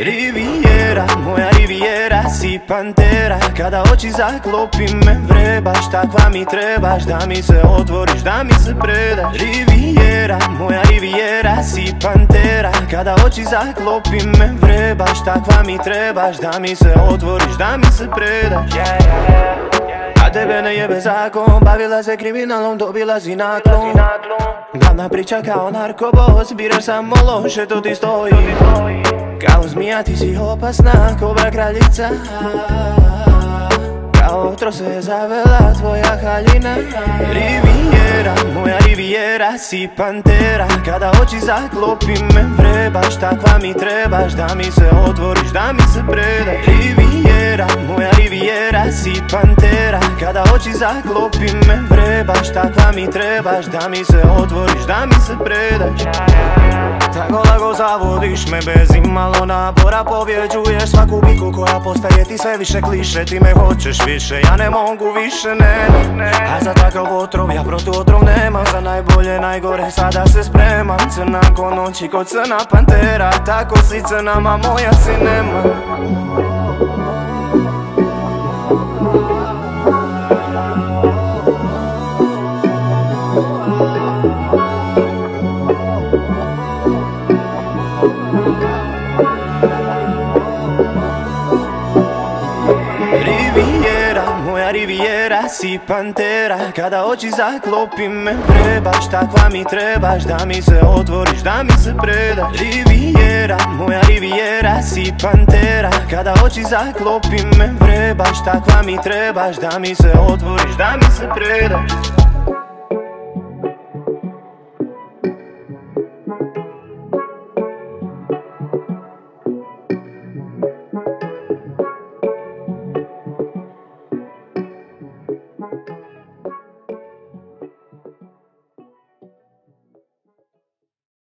Riviera, moja riviera, si pantera. Kada oči zaklopim me vrebaš, takva mi trebaš. Da mi se otvoriš, da mi se predaš. Riviera, moja riviera, si pantera. Kada oči zaklopim me vrebaš, takva mi trebaš. Da mi se otvoriš, da mi se predaš. A tebe ne jebe zakon, bavila se kriminalom, dobila si naklon. Glavna priča kao narkobos, biraš samo loše, to ti stoji. Kao zmija ti si opasna, kobra kraljica. Kao otro se zavela tvoja haljina. Riviera, moja riviera, si pantera. Kada oči zaklopim me vrebaš, takva mi trebaš. Da mi se otvoriš, da mi se predaš. Riviera, moja riviera, si pantera. Kada oči zaklopim me vrebaš, takva mi trebaš. Da mi se otvoriš, da mi se predaš. Tako lago zavodiš me bez imalo napora, pobjeđuješ svaku biku koja postaje ti sve više kliše. Ti me hoćeš više, ja ne mogu više, ne. A za takav otrov ja protuotrov nemam, za najbolje, najgore sada se spremam. Crna ko noći kod crna pantera, tako si crna, ma moja si nema. Riviera, moja riviera, si pantera. Kada oči zaklopim me vrebaš, takva mi trebaš. Da mi se otvoriš, da mi se predaš. Riviera, moja riviera, si pantera. Kada oči zaklopim me vrebaš, takva mi trebaš. Da mi se otvoriš, da mi se predaš.